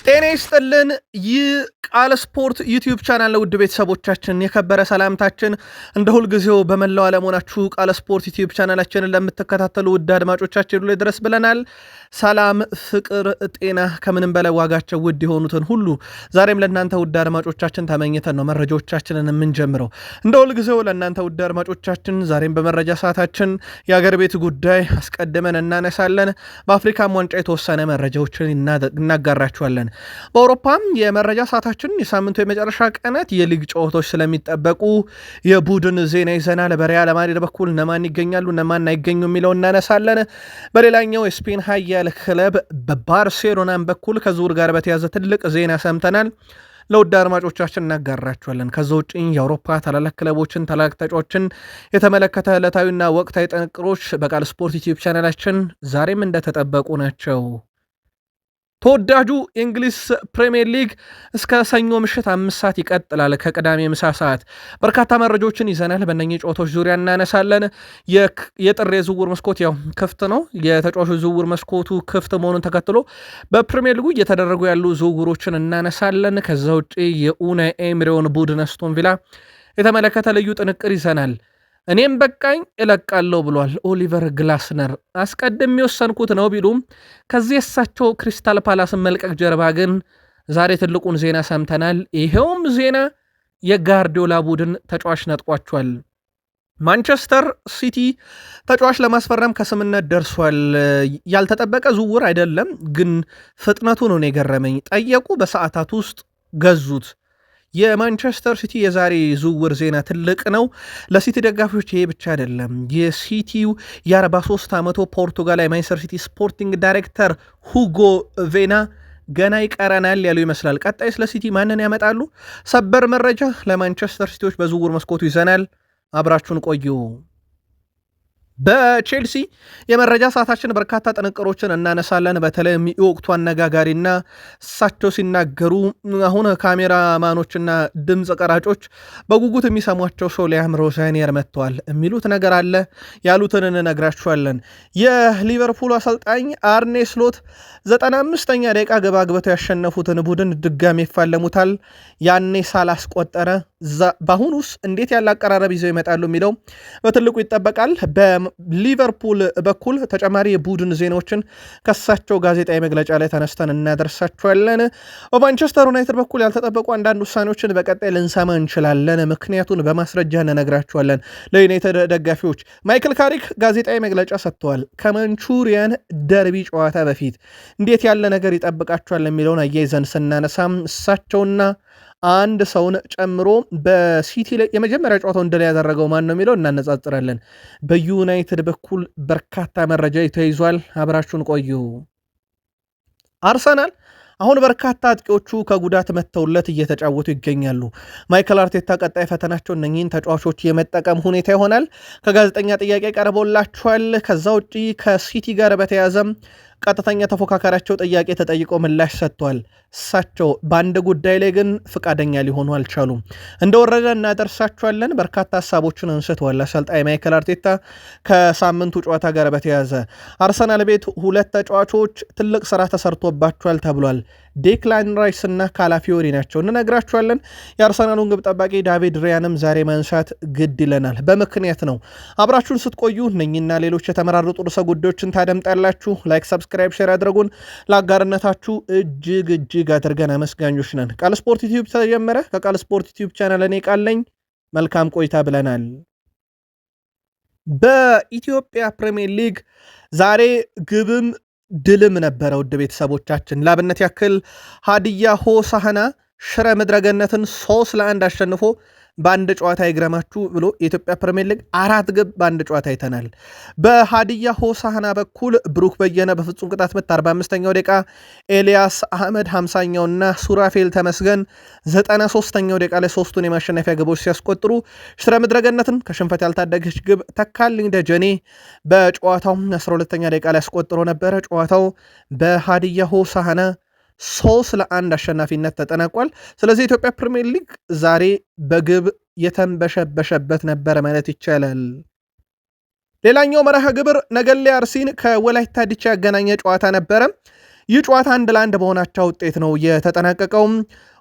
ጤና ይስጥልን። ይህ ቃል ስፖርት ዩቲዩብ ቻናል ለውድ ቤተሰቦቻችን የከበረ ሰላምታችን እንደ ሁልጊዜው በመላው ዓለም ሆናችሁ ቃል ስፖርት ዩቲዩብ ቻናላችንን ለምትከታተሉ ውድ አድማጮቻችን ሁሉ ድረስ ብለናል። ሰላም፣ ፍቅር፣ ጤና ከምንም በላይ ዋጋቸው ውድ የሆኑትን ሁሉ ዛሬም ለእናንተ ውድ አድማጮቻችን ተመኝተን ነው መረጃዎቻችንን የምንጀምረው። እንደ ሁልጊዜው ለእናንተ ውድ አድማጮቻችን ዛሬም በመረጃ ሰዓታችን የአገር ቤት ጉዳይ አስቀድመን እናነሳለን። በአፍሪካም ዋንጫ የተወሰነ መረጃዎችን እናጋራችኋለን። በአውሮፓም የመረጃ ሰዓታችን የሳምንቱ የመጨረሻ ቀናት የሊግ ጨዋታዎች ስለሚጠበቁ የቡድን ዜና ይዘናል። በሪያል ማድሪድ በኩል እነማን ይገኛሉ እነማን አይገኙ የሚለው እናነሳለን። በሌላኛው የስፔን ኃያል ክለብ በባርሴሎናም በኩል ከዝውውር ጋር በተያዘ ትልቅ ዜና ሰምተናል። ለውድ አድማጮቻችን እናጋራችኋለን። ከዛ ውጭ የአውሮፓ ታላላቅ ክለቦችን ታላላቅ ተጫዋቾችን የተመለከተ ዕለታዊና ወቅታዊ ጥንቅሮች በቃል ስፖርት ዩቲዩብ ቻናላችን ዛሬም እንደተጠበቁ ናቸው። ተወዳጁ የእንግሊዝ ፕሪሚየር ሊግ እስከ ሰኞ ምሽት 5 ሰዓት ይቀጥላል። ከቅዳሜ ምሳ ሰዓት በርካታ መረጃዎችን ይዘናል። በእነኚህ ጨዋታዎች ዙሪያ እናነሳለን። የጥር የዝውውር መስኮት ያው ክፍት ነው። የተጫዋቾች ዝውውር መስኮቱ ክፍት መሆኑን ተከትሎ በፕሪሚየር ሊጉ እየተደረጉ ያሉ ዝውውሮችን እናነሳለን። ከዛ ውጭ የኡናይ ኤምሪውን ቡድን አስቶን ቪላ የተመለከተ ልዩ ጥንቅር ይዘናል። እኔም በቃኝ እለቃለሁ ብሏል ኦሊቨር ግላስነር። አስቀድም የወሰንኩት ነው ቢሉም ከዚህ እሳቸው ክሪስታል ፓላስን መልቀቅ ጀርባ ግን ዛሬ ትልቁን ዜና ሰምተናል። ይሄውም ዜና የጋርዲዮላ ቡድን ተጫዋች ነጥቋቸዋል። ማንቸስተር ሲቲ ተጫዋች ለማስፈረም ከስምነት ደርሷል። ያልተጠበቀ ዝውውር አይደለም፣ ግን ፍጥነቱ ነው የገረመኝ። ጠየቁ፣ በሰዓታት ውስጥ ገዙት። የማንቸስተር ሲቲ የዛሬ ዝውውር ዜና ትልቅ ነው። ለሲቲ ደጋፊዎች ይሄ ብቻ አይደለም። የሲቲው የ43 ዓመቱ ፖርቱጋላዊ ማንቸስተር ሲቲ ስፖርቲንግ ዳይሬክተር ሁጎ ቬና ገና ይቀረናል ያሉ ይመስላል። ቀጣይ ስለ ሲቲ ማንን ያመጣሉ? ሰበር መረጃ ለማንቸስተር ሲቲዎች በዝውውር መስኮቱ ይዘናል። አብራችሁን ቆዩ። በቼልሲ የመረጃ ሰዓታችን በርካታ ጥንቅሮችን እናነሳለን። በተለይም የወቅቱ አነጋጋሪና እሳቸው ሲናገሩ አሁን ካሜራማኖችና ድምፅ ቀራጮች በጉጉት የሚሰሟቸው ሰው ሊያም ሮዛኒየር መጥተዋል የሚሉት ነገር አለ። ያሉትን እንነግራችኋለን። የሊቨርፑል አሰልጣኝ አርኔ ስሎት 95ኛ ደቂቃ ግብ አግብተው ያሸነፉትን ቡድን ድጋሚ ይፋለሙታል። ያኔ ሳላስቆጠረ በአሁኑስ እንዴት ያለ አቀራረብ ይዘው ይመጣሉ የሚለው በትልቁ ይጠበቃል። በሊቨርፑል በኩል ተጨማሪ የቡድን ዜናዎችን ከሳቸው ጋዜጣዊ መግለጫ ላይ ተነስተን እናደርሳችኋለን። በማንቸስተር ዩናይትድ በኩል ያልተጠበቁ አንዳንድ ውሳኔዎችን በቀጣይ ልንሰማ እንችላለን። ምክንያቱን በማስረጃ እንነግራችኋለን። ለዩናይትድ ደጋፊዎች ማይክል ካሪክ ጋዜጣዊ መግለጫ ሰጥተዋል። ከማንቹሪያን ደርቢ ጨዋታ በፊት እንዴት ያለ ነገር ይጠብቃችኋል የሚለውን አያይዘን ስናነሳም እሳቸውና አንድ ሰውን ጨምሮ በሲቲ ላይ የመጀመሪያ ጨዋታው እንደላ ያደረገው ማን ነው የሚለው እናነጻጽራለን። በዩናይትድ በኩል በርካታ መረጃ ተይዟል። አብራችሁን ቆዩ። አርሰናል አሁን በርካታ አጥቂዎቹ ከጉዳት መተውለት እየተጫወቱ ይገኛሉ። ማይክል አርቴታ ቀጣይ ፈተናቸው እነኚህን ተጫዋቾች የመጠቀም ሁኔታ ይሆናል። ከጋዜጠኛ ጥያቄ ቀርቦላቸዋል። ከዛ ውጪ ከሲቲ ጋር በተያዘም ቀጥተኛ ተፎካካሪያቸው ጥያቄ ተጠይቆ ምላሽ ሰጥቷል። እሳቸው በአንድ ጉዳይ ላይ ግን ፍቃደኛ ሊሆኑ አልቻሉም። እንደወረደ እናደርሳቸዋለን። በርካታ ሀሳቦችን አንስተዋል አሰልጣኝ ማይክል አርቴታ ከሳምንቱ ጨዋታ ጋር በተያዘ አርሰናል ቤት ሁለት ተጫዋቾች ትልቅ ስራ ተሰርቶባቸዋል ተብሏል። ዴክላን ራይስ እና ካላፊዮሪ ናቸው። እንነግራችኋለን። የአርሰናሉን ግብ ጠባቂ ዳቪድ ሪያንም ዛሬ ማንሳት ግድ ይለናል። በምክንያት ነው። አብራችሁን ስትቆዩ እነኝና ሌሎች የተመራረጡ ርዕሰ ጉዳዮችን ታደምጣላችሁ። ላይክ፣ ሰብስክራይብ፣ ሼር አድርጉን። ለአጋርነታችሁ እጅግ አድርገን አመስጋኞች ነን። ቃል ስፖርት ዩቲዩብ ተጀመረ። ከቃል ስፖርት ዩቲዩብ ቻናል እኔ ቃለኝ መልካም ቆይታ ብለናል። በኢትዮጵያ ፕሪሚየር ሊግ ዛሬ ግብም ድልም ነበረ። ውድ ቤተሰቦቻችን ላብነት ያክል ሀዲያ ሆሳዕና ሽረ ምድረገነትን 3-1 አሸንፎ በአንድ ጨዋታ ይግረማችሁ ብሎ የኢትዮጵያ ፕሪሚየር ሊግ 4 ግብ በአንድ ጨዋታ አይተናል። በሀዲያ ሆሳዕና በኩል ብሩክ በየነ በፍጹም ቅጣት ምት 45ኛው ደቂቃ፣ ኤልያስ አህመድ 50ኛውና ሱራፌል ተመስገን 93ኛው ደቂቃ ላይ ሶስቱን የማሸነፊያ ግቦች ሲያስቆጥሩ ሽረ ምድረገነትን ከሽንፈት ያልታደገች ግብ ተካልኝ ደጀኔ በጨዋታው 12ኛ ደቂቃ ላይ ያስቆጥሮ ነበረ። ጨዋታው በሀዲያ ሆሳዕና 3-1 አሸናፊነት ተጠናቋል። ስለዚህ የኢትዮጵያ ፕሪሚየር ሊግ ዛሬ በግብ የተንበሸበሸበት ነበረ ማለት ይቻላል። ሌላኛው መርሃ ግብር ነገሌ አርሲን ከወላይታ ዲቻ ያገናኘ ጨዋታ ነበረ። ይህ ጨዋታ 1-1 በሆናቸው ውጤት ነው የተጠናቀቀው።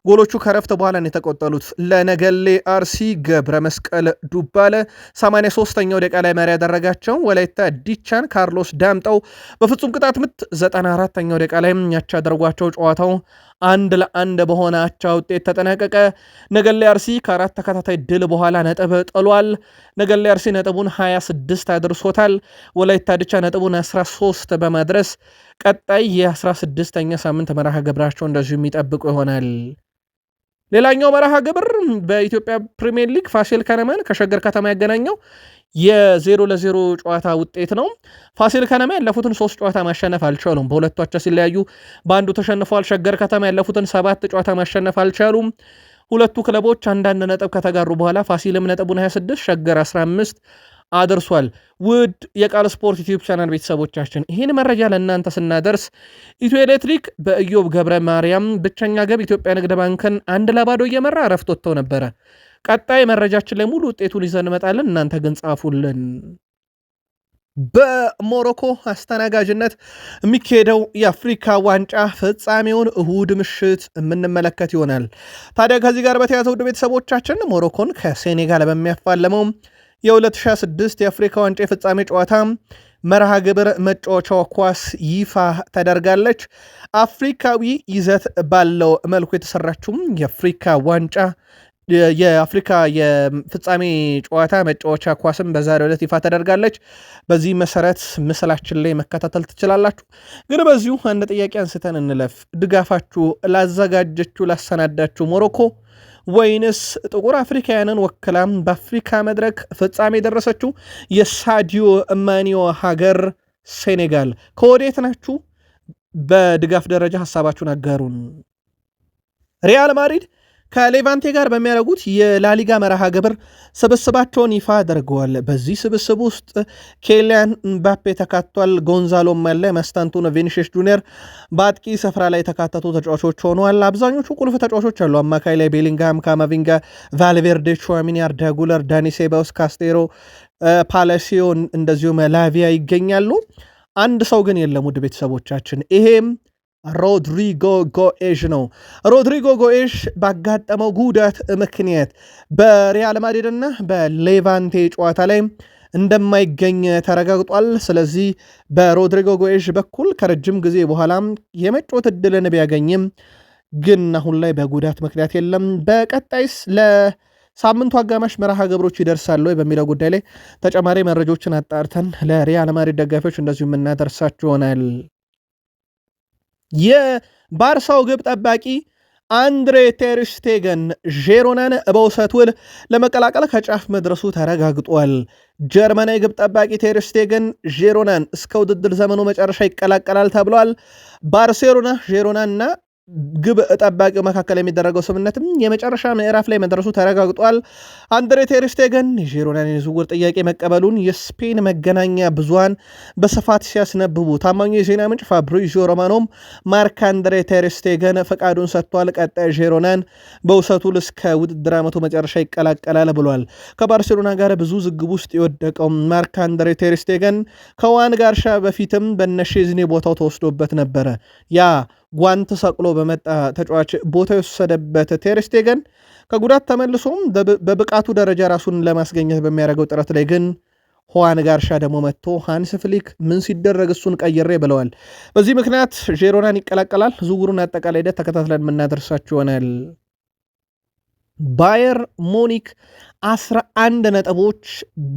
ጎሎቹ ከረፍት በኋላ ነው የተቆጠሉት። ለነገሌ አርሲ ገብረ መስቀል ዱባለ 83ኛው ደቂቃ ላይ መሪ ያደረጋቸው፣ ወላይታ ዲቻን ካርሎስ ዳምጠው በፍጹም ቅጣት ምት 94ኛው ደቂቃ ላይ ያቻ አድርጓቸው ጨዋታው 1-1 በሆነ አቻ ውጤት ተጠናቀቀ። ነገሌ አርሲ ከ4 ተከታታይ ድል በኋላ ነጥብ ጥሏል። ነገሌ አርሲ ነጥቡን 26 አድርሶታል። ወላይታ ዲቻ ነጥቡን 13 በማድረስ ቀጣይ የ16ኛ ሳምንት መርሃ ግብራቸው እንደዚሁ የሚጠብቁ ይሆናል። ሌላኛው መርሃ ግብር በኢትዮጵያ ፕሪሚየር ሊግ ፋሲል ከነማን ከሸገር ከተማ ያገናኘው የ0-0 ጨዋታ ውጤት ነው። ፋሲል ከነማ ያለፉትን 3 ጨዋታ ማሸነፍ አልቻሉም። በሁለቱ አቻ ሲለያዩ በአንዱ ተሸንፈዋል። ሸገር ከተማ ያለፉትን 7 ጨዋታ ማሸነፍ አልቻሉም። ሁለቱ ክለቦች አንዳንድ ነጥብ ከተጋሩ በኋላ ፋሲልም ነጥቡን 26 ሸገር 15 አድርሷል። ውድ የቃል ስፖርት ዩቲዩብ ቻናል ቤተሰቦቻችን ይህን መረጃ ለእናንተ ስናደርስ ኢትዮ ኤሌክትሪክ በኢዮብ ገብረ ማርያም ብቸኛ ግብ ኢትዮጵያ ንግድ ባንክን 1-0 እየመራ እረፍት ወጥተው ነበረ። ቀጣይ መረጃችን ላይ ሙሉ ውጤቱን ይዘን እንመጣለን። እናንተ ግን ጻፉልን። በሞሮኮ አስተናጋጅነት የሚካሄደው የአፍሪካ ዋንጫ ፍጻሜውን እሁድ ምሽት የምንመለከት ይሆናል። ታዲያ ከዚህ ጋር በተያያዘ ውድ ቤተሰቦቻችን ሞሮኮን ከሴኔጋል በሚያፋለመው የ2026 የአፍሪካ ዋንጫ የፍጻሜ ጨዋታ መርሃ ግብር መጫወቻው ኳስ ይፋ ተደርጋለች። አፍሪካዊ ይዘት ባለው መልኩ የተሰራችውም የአፍሪካ ዋንጫ የአፍሪካ የፍጻሜ ጨዋታ መጫወቻ ኳስም በዛሬው ዕለት ይፋ ተደርጋለች። በዚህ መሰረት ምስላችን ላይ መከታተል ትችላላችሁ። ግን በዚሁ አንድ ጥያቄ አንስተን እንለፍ። ድጋፋችሁ ላዘጋጀችው ላሰናዳችሁ ሞሮኮ ወይንስ ጥቁር አፍሪካውያንን ወክላም በአፍሪካ መድረክ ፍጻሜ የደረሰችው የሳዲዮ ማኒዮ ሀገር ሴኔጋል? ከወዴት ናችሁ? በድጋፍ ደረጃ ሀሳባችሁን አጋሩን። ሪያል ማድሪድ ከሌቫንቴ ጋር በሚያደርጉት የላሊጋ መርሃ ግብር ስብስባቸውን ይፋ አድርገዋል። በዚህ ስብስብ ውስጥ ኬሊያን ምባፔ ተካቷል። ጎንዛሎ ማለ፣ ማስታንቱኖ፣ ቪኒሺየስ ጁኒየር በአጥቂ ስፍራ ላይ የተካተቱ ተጫዋቾች ሆነዋል። አብዛኞቹ ቁልፍ ተጫዋቾች አሉ። አማካይ ላይ ቤሊንግሃም፣ ካማቪንጋ፣ ቫልቬርዴ፣ ቹዋሚኒ፣ አርዳ ጉለር፣ ዳኒ ሴባውስ፣ ካስቴሮ፣ ፓላሲዮ እንደዚሁም ላቪያ ይገኛሉ። አንድ ሰው ግን የለም ውድ ቤተሰቦቻችን፣ ይሄም ሮድሪጎ ጎኤሽ ነው። ሮድሪጎ ጎኤሽ ባጋጠመው ጉዳት ምክንያት በሪያል ማድሪድ እና በሌቫንቴ ጨዋታ ላይ እንደማይገኝ ተረጋግጧል። ስለዚህ በሮድሪጎ ጎኤሽ በኩል ከረጅም ጊዜ በኋላ የመጫወት ዕድልን ቢያገኝም ግን አሁን ላይ በጉዳት ምክንያት የለም። በቀጣይስ ለሳምንቱ አጋማሽ መርሃ ግብሮች ይደርሳሉ በሚለው ጉዳይ ላይ ተጨማሪ መረጃዎችን አጣርተን ለሪያል ማድሪድ ደጋፊዎች እንደዚሁ የምናደርሳችሁ ይሆናል። የባርሳው ግብ ጠባቂ አንድሬ ቴርሽቴገን ዤሮናን በውሰት ውል ለመቀላቀል ከጫፍ መድረሱ ተረጋግጧል። ጀርመናዊ ግብ ጠባቂ ቴርሽቴገን ዤሮናን እስከ ውድድር ዘመኑ መጨረሻ ይቀላቀላል ተብሏል። ባርሴሎና ዤሮናና ግብ ጠባቂው መካከል የሚደረገው ስምነትም የመጨረሻ ምዕራፍ ላይ መድረሱ ተረጋግጧል። አንድሬ ቴርሽቴገን የዢሮናን የዝውውር ጥያቄ መቀበሉን የስፔን መገናኛ ብዙሃን በስፋት ሲያስነብቡ፣ ታማኙ የዜና ምንጭ ፋብሪዚዮ ሮማኖም ማርክ አንድሬ ቴርሽቴገን ፈቃዱን ሰጥቷል። ቀጣይ ዢሮናን በውሰቱ እስከ ውድድር ዓመቱ መጨረሻ ይቀላቀላል ብሏል። ከባርሴሎና ጋር ብዙ ዝግብ ውስጥ የወደቀው ማርክ አንድሬ ቴርሽቴገን ከዋን ጋርሻ በፊትም በነሼዝኔ ቦታው ተወስዶበት ነበረ። ያ ጓንት ሰቅሎ በመጣ ተጫዋች ቦታ የወሰደበት ቴርሽቴገን ከጉዳት ተመልሶም በብቃቱ ደረጃ ራሱን ለማስገኘት በሚያደርገው ጥረት ላይ ግን ሁዋን ጋርሻ ደግሞ መጥቶ ሃንስ ፍሊክ ምን ሲደረግ እሱን ቀይሬ ብለዋል። በዚህ ምክንያት ዢሮናን ይቀላቀላል። ዝውውሩን አጠቃላይ ሂደት ተከታትለን የምናደርሳችሁ ይሆናል። ባየር ሙኒክ 11 ነጥቦች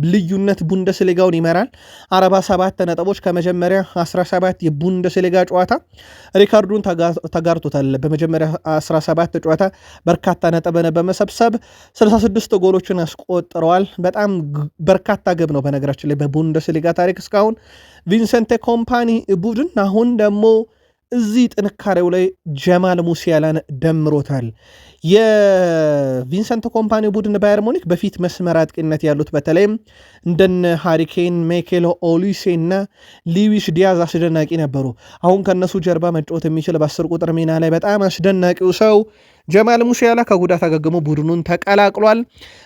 ልዩነት ቡንደስሊጋውን ይመራል። 47 ነጥቦች ከመጀመሪያ 17 የቡንደስሊጋ ጨዋታ ሪካርዱን ተጋርቶታል። በመጀመሪያ 17 ጨዋታ በርካታ ነጥብን በመሰብሰብ 66 ጎሎችን አስቆጥረዋል። በጣም በርካታ ግብ ነው በነገራችን ላይ በቡንደስሊጋ ታሪክ እስካሁን። ቪንሰንቴ ኮምፓኒ ቡድን አሁን ደግሞ እዚህ ጥንካሬው ላይ ጀማል ሙሲያላን ደምሮታል። የቪንሰንት ኮምፓኒ ቡድን ባየር ሙኒክ በፊት መስመር አጥቂነት ያሉት በተለይም እንደነ ሃሪኬን፣ ሜኬሎ ኦሊሴ እና ሉዊስ ዲያዝ አስደናቂ ነበሩ። አሁን ከነሱ ጀርባ መጫወት የሚችል በ10 ቁጥር ሚና ላይ በጣም አስደናቂው ሰው ጀማል ሙሲያላ ከጉዳት አገግሞ ቡድኑን ተቀላቅሏል።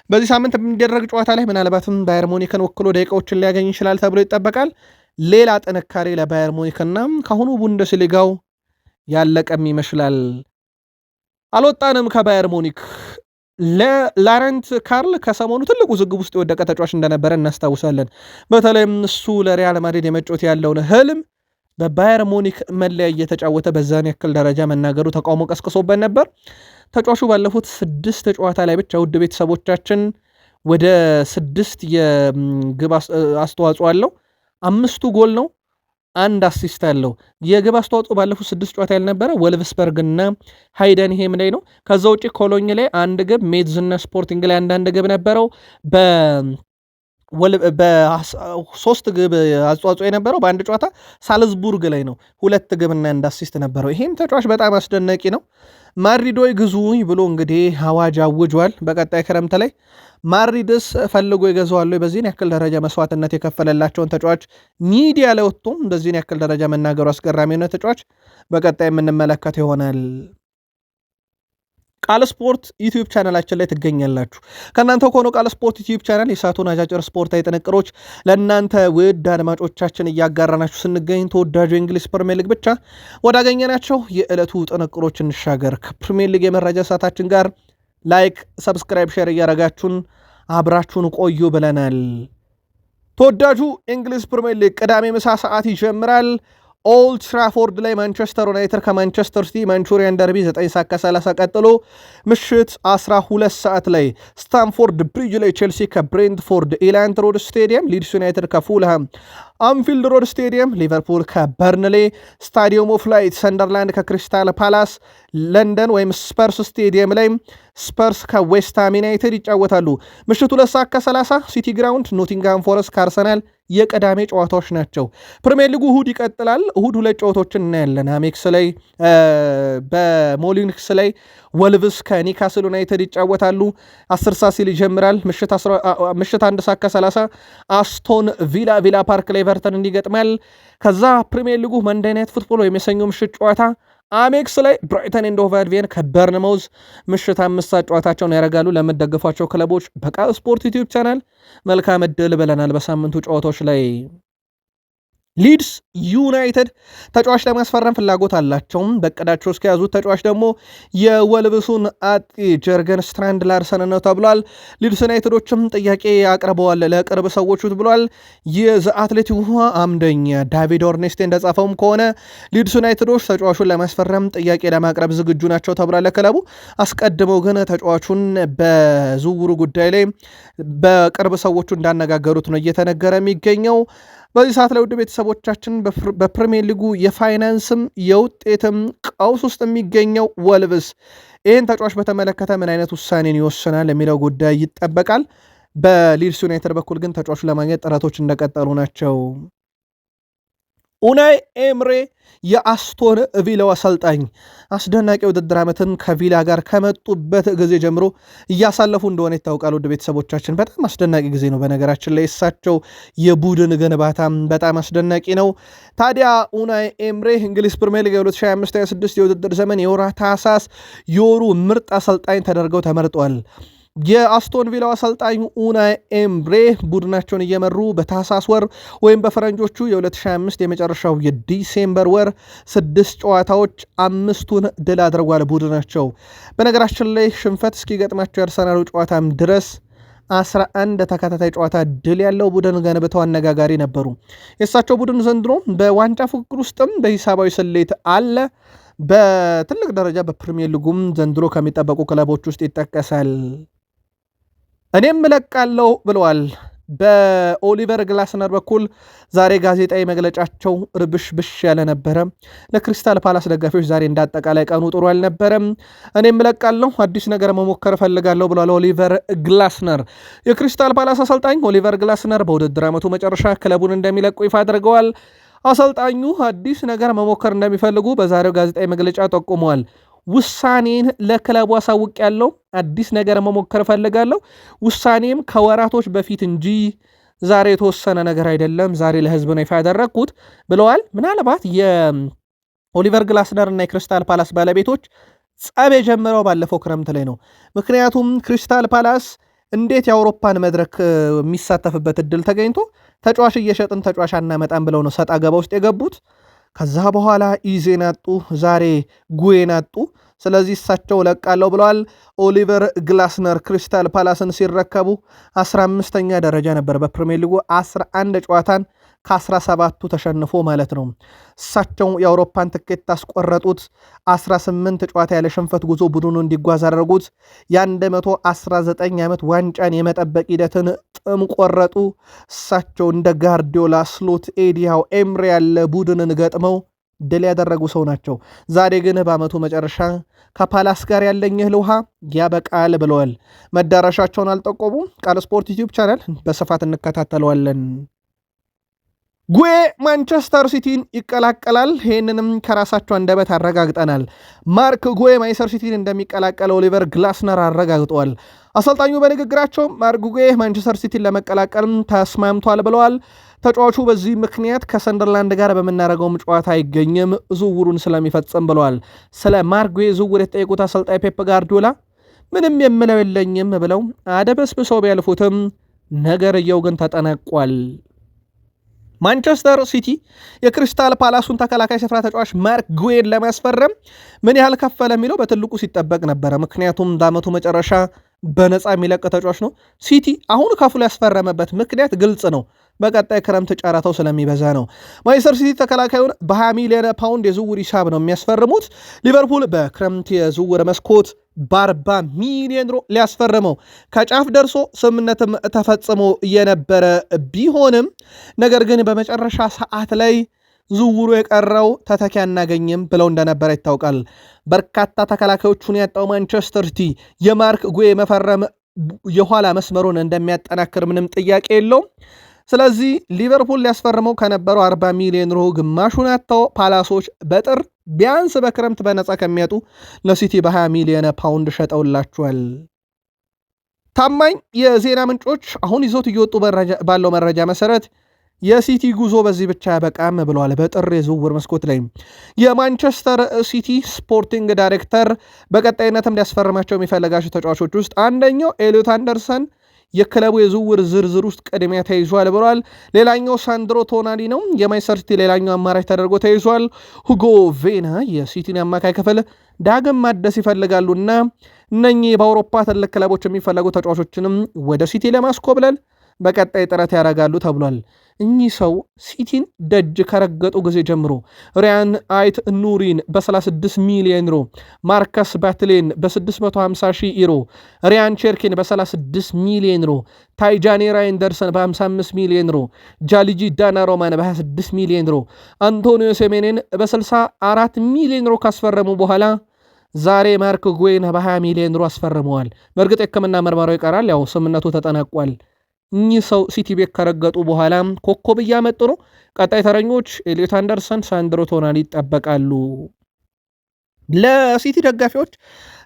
በዚህ ሳምንት በሚደረግ ጨዋታ ላይ ምናልባትም ባየር ሙኒክን ወክሎ ደቂቃዎችን ሊያገኝ ይችላል ተብሎ ይጠበቃል። ሌላ ጥንካሬ ለባየር ሙኒክና ከአሁኑ ቡንደስሊጋው ያለቀም ይመስላል። አልወጣንም ከባየር ሙኒክ። ለላረንት ካርል ከሰሞኑ ትልቁ ውዝግብ ውስጥ የወደቀ ተጫዋች እንደነበረ እናስታውሳለን። በተለይም እሱ ለሪያል ማድሪድ የመጫወት ያለውን ህልም በባየር ሙኒክ መለያ እየተጫወተ በዛን ያክል ደረጃ መናገሩ ተቃውሞ ቀስቅሶበት ነበር። ተጫዋቹ ባለፉት 6 ጨዋታ ላይ ብቻ ውድ ቤተሰቦቻችን ወደ 6 የግብ አስተዋጽኦ አለው። 5ቱ ጎል ነው፣ 1 አሲስት አለው። የግብ አስተዋጽኦ ባለፉት 6 ጨዋታ ያልነበረ ወልቭስበርግ እና ሃይደንሄም ላይ ነው። ከዛ ውጭ ኮሎኝ ላይ 1 ግብ፣ ሜድዝ እና ስፖርቲንግ ላይ 1 ግብ ነበረው። በ3 ግብ አስተዋጽኦ የነበረው በአንድ ጨዋታ ሳልዝቡርግ ላይ ነው 2 ግብና 1 አሲስት ነበረው። ይሄም ተጫዋች በጣም አስደናቂ ነው። ማድሪዶይ ግዙኝ ብሎ እንግዲህ አዋጅ አውጇል። በቀጣይ ክረምት ላይ ማድሪድስ ፈልጎ ይገዛዋል። በዚህን ያክል ደረጃ መስዋዕትነት የከፈለላቸውን ተጫዋች ሚዲያ ላይ ወጥቶም በዚህን ያክል ደረጃ መናገሩ አስገራሚ ነው። ተጫዋች በቀጣይ የምንመለከት ይሆናል። ቃል ስፖርት ዩቲዩብ ቻናላችን ላይ ትገኛላችሁ። ከእናንተ ከሆነ ቃል ስፖርት ዩቲዩብ ቻናል የሳቱን አጫጭር ስፖርታዊ ጥንቅሮች ለእናንተ ውድ አድማጮቻችን እያጋራናችሁ ስንገኝ ተወዳጁ የእንግሊዝ ፕሪሚየር ሊግ ብቻ ወዳገኘናቸው የዕለቱ ጥንቅሮች እንሻገር። ከፕሪሚየር ሊግ የመረጃ ሰዓታችን ጋር ላይክ፣ ሰብስክራይብ፣ ሼር እያረጋችሁን አብራችሁን ቆዩ ብለናል። ተወዳጁ የእንግሊዝ ፕሪሚየር ሊግ ቅዳሜ ምሳ ሰዓት ይጀምራል። ኦልድ ትራፎርድ ላይ ማንቸስተር ዩናይትድ ከማንቸስተር ሲቲ ማንቹሪያን ደርቢ 9:30 ቀጥሎ ምሽት 12 ሰዓት ላይ ስታንፎርድ ብሪጅ ላይ ቼልሲ ከብሬንትፎርድ፣ ኢላንድ ሮድ ስቴዲየም ሊድስ ዩናይትድ ከፉልሃም፣ አንፊልድ ሮድ ስቴዲየም ሊቨርፑል ከበርንሌ፣ ስታዲየም ኦፍ ላይት ሰንደርላንድ ከክሪስታል ፓላስ፣ ለንደን ወይም ስፐርስ ስቴዲየም ላይ ስፐርስ ከዌስትሃም ዩናይትድ ይጫወታሉ። ምሽቱ 2:30 ሲቲ ግራውንድ ኖቲንግሃም ፎረስት ከአርሰናል የቅዳሜ ጨዋታዎች ናቸው። ፕሪሚየር ሊጉ እሁድ ይቀጥላል። እሁድ 2 ጨዋታዎችን እናያለን። አሜክስ ላይ በሞሊኒክስ ላይ ወልቭስ ከኒካስል ዩናይትድ ይጫወታሉ። 10 ሰዓት ሲል ይጀምራል። ምሽት 1:30 አስቶን ቪላ ፓርክ ላይ ኤቨርተን እንዲገጥማል። ከዛ ፕሪሚየር ሊጉ መንዴይ ናይት ፉትቦል ወይም የሰኞ ምሽት ጨዋታ አሜክስ ላይ ብራይተን ኤንድ ሆቭ አልቢዮን ከበርንማውዝ ምሽት 5 ሰዓት ጨዋታቸውን ያደርጋሉ። ለምትደግፏቸው ክለቦች በቃል ስፖርት ዩቲዩብ ቻናል መልካም ዕድል ብለናል። በሳምንቱ ጨዋታዎች ላይ ሊድስ ዩናይትድ ተጫዋች ለማስፈረም ፍላጎት አላቸውም። በቅዳቸው እስከያዙት ተጫዋች ደግሞ የወልብሱን አጥቂ ጀርገን ስትራንድ ላርሰን ነው ተብሏል። ሊድስ ዩናይትዶችም ጥያቄ አቅርበዋል ለቅርብ ሰዎቹ ብሏል። የዘ አትሌቲኩ አምደኛ ዳቪድ ኦርኔስቴ እንደጻፈውም ከሆነ ሊድስ ዩናይትዶች ተጫዋቹን ለማስፈረም ጥያቄ ለማቅረብ ዝግጁ ናቸው ተብሏል። ለክለቡ አስቀድመው ግን ተጫዋቹን በዝውውሩ ጉዳይ ላይ በቅርብ ሰዎቹ እንዳነጋገሩት ነው እየተነገረ የሚገኘው። በዚህ ሰዓት ላይ ውድ ቤተሰቦቻችን በፕሪሚየር ሊጉ የፋይናንስም የውጤትም ቀውስ ውስጥ የሚገኘው ወልቭስ ይህን ተጫዋች በተመለከተ ምን አይነት ውሳኔን ይወስናል የሚለው ጉዳይ ይጠበቃል። በሊድስ ዩናይትድ በኩል ግን ተጫዋቹ ለማግኘት ጥረቶች እንደቀጠሉ ናቸው። ኡናይ ኤምሬ የአስቶን ቪላው አሰልጣኝ አስደናቂ ውድድር ዓመትን ከቪላ ጋር ከመጡበት ጊዜ ጀምሮ እያሳለፉ እንደሆነ ይታወቃል። ውድ ቤተሰቦቻችን በጣም አስደናቂ ጊዜ ነው። በነገራችን ላይ እሳቸው የቡድን ግንባታም በጣም አስደናቂ ነው። ታዲያ ኡናይ ኤምሬ እንግሊዝ ፕሪሚየር ሊግ 2025/26 የውድድር ዘመን የወርሃ ታህሳስ የወሩ ምርጥ አሰልጣኝ ተደርገው ተመርጧል። የአስቶን ቪላው አሰልጣኙ ኡናይ ኤምሬ ቡድናቸውን እየመሩ በታህሳስ ወር ወይም በፈረንጆቹ የ2025 የመጨረሻው የዲሴምበር ወር 6 ጨዋታዎች 5ቱን ድል አድርጓል ቡድናቸው። በነገራችን ላይ ሽንፈት እስኪገጥማቸው የአርሰናሉ ጨዋታም ድረስ 11 ተከታታይ ጨዋታ ድል ያለው ቡድን ገንብተው አነጋጋሪ ነበሩ። የእሳቸው ቡድን ዘንድሮ በዋንጫ ፉክክር ውስጥም በሂሳባዊ ስሌት አለ። በትልቅ ደረጃ በፕሪሚየር ሊጉም ዘንድሮ ከሚጠበቁ ክለቦች ውስጥ ይጠቀሳል። እኔም እለቃለሁ ብለዋል። በኦሊቨር ግላስነር በኩል ዛሬ ጋዜጣዊ መግለጫቸው ርብሽብሽ ያለ ነበረ። ለክሪስታል ፓላስ ደጋፊዎች ዛሬ እንዳጠቃላይ ቀኑ ጥሩ አልነበረም። እኔም እለቃለሁ፣ አዲስ ነገር መሞከር እፈልጋለሁ ብሏል ኦሊቨር ግላስነር። የክሪስታል ፓላስ አሰልጣኝ ኦሊቨር ግላስነር በውድድር ዓመቱ መጨረሻ ክለቡን እንደሚለቁ ይፋ አድርገዋል። አሰልጣኙ አዲስ ነገር መሞከር እንደሚፈልጉ በዛሬው ጋዜጣዊ መግለጫ ጠቁመዋል። ውሳኔን ለክለቡ አሳውቅ ያለው አዲስ ነገር መሞከር እፈልጋለሁ። ውሳኔም ከወራቶች በፊት እንጂ ዛሬ የተወሰነ ነገር አይደለም። ዛሬ ለህዝብ ነው ይፋ ያደረግኩት ብለዋል። ምናልባት የኦሊቨር ግላስነር እና የክሪስታል ፓላስ ባለቤቶች ጸብ የጀመረው ባለፈው ክረምት ላይ ነው። ምክንያቱም ክሪስታል ፓላስ እንዴት የአውሮፓን መድረክ የሚሳተፍበት እድል ተገኝቶ ተጫዋች እየሸጥን ተጫዋች አናመጣም ብለው ነው ሰጣ ገባ ውስጥ የገቡት። ከዛ በኋላ ኢዜን አጡ፣ ዛሬ ጉዌን አጡ። ስለዚህ እሳቸው ለቃለው ብለዋል። ኦሊቨር ግላስነር ክሪስታል ፓላስን ሲረከቡ 15ኛ ደረጃ ነበር በፕሪሚየር ሊጉ 11 ጨዋታን ከ17ቱ ተሸንፎ ማለት ነው። እሳቸው የአውሮፓን ትኬት ታስቆረጡት። 18 ጨዋታ ያለ ሽንፈት ጉዞ ቡድኑ እንዲጓዝ አደረጉት። የ119 ዓመት ዋንጫን የመጠበቅ ሂደትን ጥም ቆረጡ። እሳቸው እንደ ጋርዲዮላ፣ ስሎት፣ ኤዲያው፣ ኤምሬ ያለ ቡድንን ገጥመው ድል ያደረጉ ሰው ናቸው። ዛሬ ግን በዓመቱ መጨረሻ ከፓላስ ጋር ያለኝ እህል ውሃ ያበቃል ብለዋል። መዳረሻቸውን አልጠቆሙም። ቃል ስፖርት ዩቲዩብ ቻናል በስፋት እንከታተለዋለን። ጉዌ ማንቸስተር ሲቲን ይቀላቀላል። ይህንንም ከራሳቸው አንደበት አረጋግጠናል። ማርክ ጉዌ ማንቸስተር ሲቲን እንደሚቀላቀል ኦሊቨር ግላስነር አረጋግጠዋል። አሰልጣኙ በንግግራቸው ማርክ ጉዌ ማንቸስተር ሲቲን ለመቀላቀል ተስማምቷል ብለዋል። ተጫዋቹ በዚህ ምክንያት ከሰንደርላንድ ጋር በምናደርገውም ጨዋታ አይገኝም ዝውውሩን ስለሚፈጽም ብለዋል። ስለ ማርክ ጉዌ ዝውውር የተጠየቁት አሰልጣኝ ፔፕ ጋርዲዮላ ምንም የምለው የለኝም ብለው አደበስብሰው ቢያልፉትም ነገርየው ግን ተጠናቋል። ማንቸስተር ሲቲ የክሪስታል ፓላሱን ተከላካይ ስፍራ ተጫዋች ማርክ ጉዌን ለማስፈረም ምን ያህል ከፈለ የሚለው በትልቁ ሲጠበቅ ነበረ። ምክንያቱም በዓመቱ መጨረሻ በነፃ የሚለቅ ተጫዋች ነው። ሲቲ አሁን ከፍሎ ያስፈረመበት ምክንያት ግልጽ ነው። በቀጣይ ክረምት ጨረታው ስለሚበዛ ነው። ማንቸስተር ሲቲ ተከላካዩን በ20 ሚሊዮን ፓውንድ የዝውውር ሂሳብ ነው የሚያስፈርሙት። ሊቨርፑል በክረምት የዝውውር መስኮት በ40 ሚሊዮን ዩሮ ሊያስፈርመው ከጫፍ ደርሶ ስምምነትም ተፈጽሞ የነበረ ቢሆንም ነገር ግን በመጨረሻ ሰዓት ላይ ዝውውሩ የቀረው ተተኪ አናገኝም ብለው እንደነበረ ይታወቃል። በርካታ ተከላካዮቹን ያጣው ማንቸስተር ሲቲ የማርክ ጉዌ መፈረም የኋላ መስመሩን እንደሚያጠናክር ምንም ጥያቄ የለውም። ስለዚህ ሊቨርፑል ሊያስፈርመው ከነበረው 40 ሚሊዮን ዩሮ ግማሹን ያጣው ፓላሶች በጥር ቢያንስ በክረምት በነፃ ከሚያጡ ለሲቲ በ20 ሚሊዮን ፓውንድ ሸጠውላቸዋል። ታማኝ የዜና ምንጮች አሁን ይዞት እየወጡ ባለው መረጃ መሰረት የሲቲ ጉዞ በዚህ ብቻ ያበቃም ብለዋል። በጥር የዝውውር መስኮት ላይ የማንቸስተር ሲቲ ስፖርቲንግ ዳይሬክተር በቀጣይነትም ሊያስፈርማቸው የሚፈልጋቸው ተጫዋቾች ውስጥ አንደኛው ኤሊዮት አንደርሰን የክለቡ የዝውውር ዝርዝር ውስጥ ቅድሚያ ተይዟል ብለዋል። ሌላኛው ሳንድሮ ቶናሊ ነው። የማንቸስተር ሲቲ ሌላኛው አማራጭ ተደርጎ ተይዟል። ሁጎ ቬና የሲቲን አማካይ ክፍል ዳግም ማደስ ይፈልጋሉና እነኚህ በአውሮፓ ትልቅ ክለቦች የሚፈለጉ ተጫዋቾችንም ወደ ሲቲ ለማስኮብለል በቀጣይ ጥረት ያደርጋሉ ተብሏል። እኚህ ሰው ሲቲን ደጅ ከረገጡ ጊዜ ጀምሮ ሪያን አይት ኑሪን በ36 ሚሊዮን ዩሮ፣ ማርከስ ባትሌን በ650 ሺህ ዩሮ፣ ሪያን ቼርኪን በ36 ሚሊዮን ዩሮ፣ ታይጃኒ ራይንደርሰን በ55 ሚሊዮን ዩሮ፣ ጃሊጂ ዳናሮማን በ26 ሚሊዮን ዩሮ፣ አንቶኒዮ ሴሜኔን በ64 ሚሊዮን ዩሮ ካስፈረሙ በኋላ ዛሬ ማርክ ጉዌን በ20 ሚሊዮን ዩሮ አስፈርመዋል። በእርግጥ የሕክምና ምርመራው ይቀራል። ያው ስምምነቱ ተጠናቋል። እኚህ ሰው ሲቲ ቤት ከረገጡ በኋላ ኮከብ እያመጡ ነው። ቀጣይ ተረኞች ኤሊዮት አንደርሰን፣ ሳንድሮ ቶናሊ ይጠበቃሉ። ለሲቲ ደጋፊዎች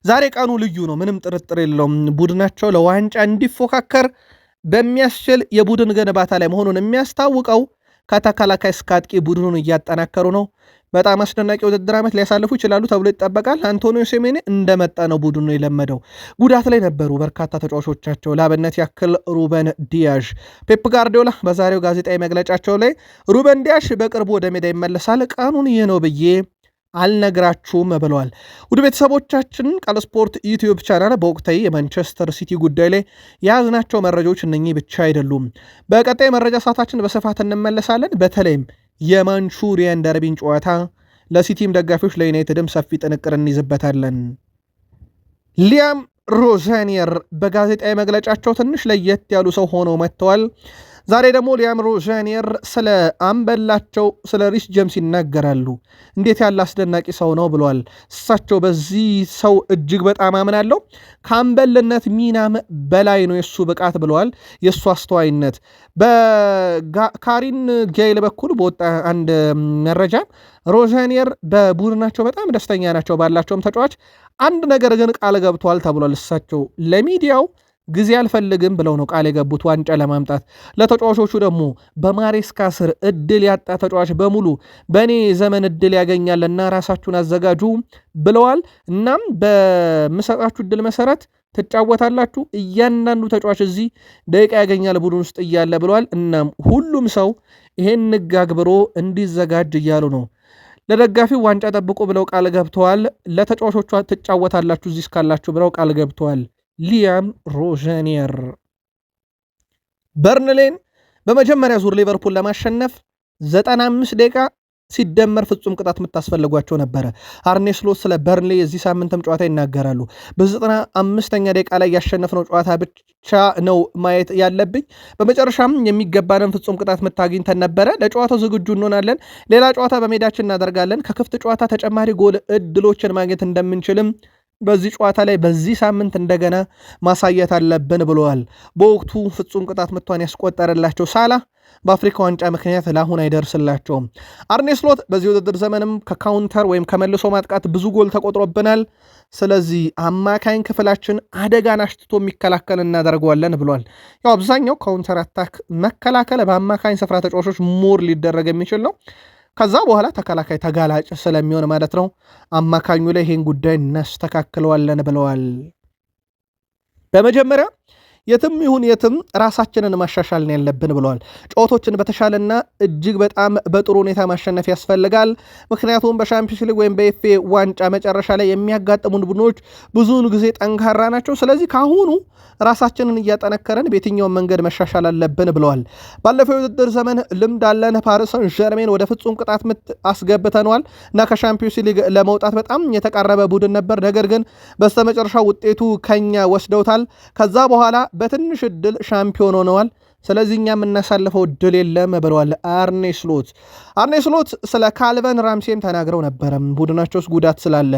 ዛሬ ቀኑ ልዩ ነው፣ ምንም ጥርጥር የለውም። ቡድናቸው ለዋንጫ እንዲፎካከር በሚያስችል የቡድን ግንባታ ላይ መሆኑን የሚያስታውቀው ከተከላካይ እስከ አጥቂ ቡድኑን እያጠናከሩ ነው። በጣም አስደናቂ ውድድር ዓመት ሊያሳልፉ ይችላሉ ተብሎ ይጠበቃል። አንቶኒዮ ሴሜኔ እንደመጣ ነው ቡድኑ የለመደው። ጉዳት ላይ ነበሩ በርካታ ተጫዋቾቻቸው፣ ለአብነት ያክል ሩበን ዲያሽ። ፔፕ ጋርዲዮላ በዛሬው ጋዜጣዊ መግለጫቸው ላይ ሩበን ዲያሽ በቅርቡ ወደ ሜዳ ይመለሳል፣ ቀኑን ይህ ነው ብዬ አልነግራችሁም ብለዋል። ውድ ቤተሰቦቻችን ቃል ስፖርት ዩቲዩብ ቻናል በወቅታዊ የማንቸስተር ሲቲ ጉዳይ ላይ የያዝናቸው መረጃዎች እነኚህ ብቻ አይደሉም። በቀጣይ መረጃ ሰዓታችን በስፋት እንመለሳለን። በተለይም የማንቹሪያን ደርቢን ጨዋታ ለሲቲም ደጋፊዎች ለዩናይትድም ሰፊ ጥንቅር እንይዝበታለን። ሊያም ሮዛኒየር በጋዜጣዊ መግለጫቸው ትንሽ ለየት ያሉ ሰው ሆነው መጥተዋል። ዛሬ ደግሞ ሊያም ሮዛኒየር ስለ አምበላቸው ስለ ሪስ ጄምስ ይናገራሉ። እንዴት ያለ አስደናቂ ሰው ነው ብለዋል። እሳቸው በዚህ ሰው እጅግ በጣም አምናለሁ፣ ከአምበልነት ሚናም በላይ ነው የሱ ብቃት ብለዋል። የእሱ አስተዋይነት በካሪን ጌይል በኩል በወጣ አንድ መረጃ ሮዛኒየር በቡድናቸው በጣም ደስተኛ ናቸው ባላቸውም ተጫዋች አንድ ነገር ግን ቃል ገብቷል ተብሏል። እሳቸው ለሚዲያው ጊዜ አልፈልግም ብለው ነው ቃል የገቡት ዋንጫ ለማምጣት። ለተጫዋቾቹ ደግሞ በማሬስካ ስር እድል ያጣ ተጫዋች በሙሉ በእኔ ዘመን እድል ያገኛልና ራሳችሁን አዘጋጁ ብለዋል። እናም በምሰጣችሁ እድል መሰረት ትጫወታላችሁ፣ እያንዳንዱ ተጫዋች እዚህ ደቂቃ ያገኛል ቡድን ውስጥ እያለ ብለዋል። እናም ሁሉም ሰው ይሄን ንጋግብሮ እንዲዘጋጅ እያሉ ነው። ለደጋፊው ዋንጫ ጠብቁ ብለው ቃል ገብተዋል። ለተጫዋቾቿ ትጫወታላችሁ እዚህ እስካላችሁ ብለው ቃል ገብተዋል። ሊያም ሮጀኒየር በርንሌን በመጀመሪያ ዙር ሊቨርፑል ለማሸነፍ 95 ደቂቃ ሲደመር ፍጹም ቅጣት የምታስፈልጓቸው ነበረ። አርኔ ስሎት ስለ በርንሌ የዚህ ሳምንትም ጨዋታ ይናገራሉ። በ95ኛ ደቂቃ ላይ ያሸነፍነው ጨዋታ ብቻ ነው ማየት ያለብኝ። በመጨረሻም የሚገባንን ፍጹም ቅጣት ምት አግኝተን ነበረ። ለጨዋታው ዝግጁ እንሆናለን። ሌላ ጨዋታ በሜዳችን እናደርጋለን። ከክፍት ጨዋታ ተጨማሪ ጎል እድሎችን ማግኘት እንደምንችልም በዚህ ጨዋታ ላይ በዚህ ሳምንት እንደገና ማሳየት አለብን ብለዋል። በወቅቱ ፍጹም ቅጣት ምቷን ያስቆጠረላቸው ሳላ በአፍሪካ ዋንጫ ምክንያት ለአሁን አይደርስላቸውም። አርኔ ስሎት በዚህ ውድድር ዘመንም ከካውንተር ወይም ከመልሶ ማጥቃት ብዙ ጎል ተቆጥሮብናል። ስለዚህ አማካኝ ክፍላችን አደጋን አሽትቶ የሚከላከል እናደርገዋለን ብሏል። ያው አብዛኛው ካውንተር አታክ መከላከል በአማካኝ ስፍራ ተጫዋቾች ሞር ሊደረግ የሚችል ነው። ከዛ በኋላ ተከላካይ ተጋላጭ ስለሚሆን ማለት ነው። አማካኙ ላይ ይህን ጉዳይ እናስተካክለዋለን ብለዋል። በመጀመሪያ የትም ይሁን የትም ራሳችንን ማሻሻል ነው ያለብን ብለዋል። ጨዋታዎችን በተሻለና እጅግ በጣም በጥሩ ሁኔታ ማሸነፍ ያስፈልጋል። ምክንያቱም በሻምፒዮንስ ሊግ ወይም በኤፍኤ ዋንጫ መጨረሻ ላይ የሚያጋጥሙን ቡድኖች ብዙውን ጊዜ ጠንካራ ናቸው። ስለዚህ ከአሁኑ ራሳችንን እያጠነከረን በየትኛውን መንገድ መሻሻል አለብን ብለዋል። ባለፈው የውድድር ዘመን ልምድ አለን። ፓሪስ ሰን ዠርሜን ወደ ፍጹም ቅጣት ምት አስገብተነዋል እና ከሻምፒዮንስ ሊግ ለመውጣት በጣም የተቃረበ ቡድን ነበር። ነገር ግን በስተመጨረሻ ውጤቱ ከኛ ወስደውታል። ከዛ በኋላ በትንሽ እድል ሻምፒዮን ሆነዋል። ስለዚህ እኛ የምናሳልፈው እድል የለም ብለዋል አርኔ ስሎት። አርኔ ስሎት ስለ ካልቨን ራምሴም ተናግረው ነበረ። ቡድናቸው ውስጥ ጉዳት ስላለ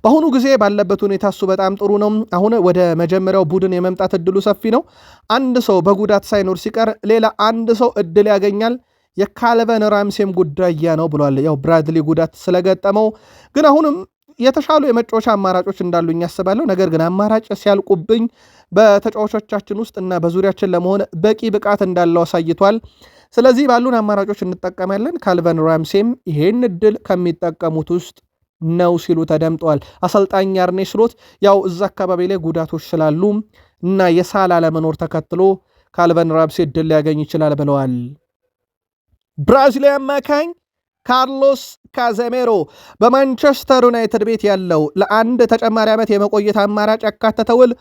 በአሁኑ ጊዜ ባለበት ሁኔታ እሱ በጣም ጥሩ ነው። አሁን ወደ መጀመሪያው ቡድን የመምጣት እድሉ ሰፊ ነው። አንድ ሰው በጉዳት ሳይኖር ሲቀር ሌላ አንድ ሰው እድል ያገኛል። የካልቨን ራምሴም ጉዳይ ነው ብለዋል። ያው ብራድሊ ጉዳት ስለገጠመው ግን አሁንም የተሻሉ የመጫወቻ አማራጮች እንዳሉኝ ያስባለሁ። ነገር ግን አማራጭ ሲያልቁብኝ በተጫዋቾቻችን ውስጥ እና በዙሪያችን ለመሆን በቂ ብቃት እንዳለው አሳይቷል። ስለዚህ ባሉን አማራጮች እንጠቀማለን። ካልቨን ራምሴም ይሄን እድል ከሚጠቀሙት ውስጥ ነው ሲሉ ተደምጠዋል። አሰልጣኝ አርኔ ስሎት ያው እዛ አካባቢ ላይ ጉዳቶች ስላሉ እና የሳላ ለመኖር ተከትሎ ካልቨን ራምሴ እድል ሊያገኝ ይችላል ብለዋል። ብራዚላዊ አማካኝ ካርሎስ ካዜሜሮ በማንቸስተር ዩናይትድ ቤት ያለው ለአንድ ተጨማሪ ዓመት የመቆየት አማራጭ ያካተተ ውል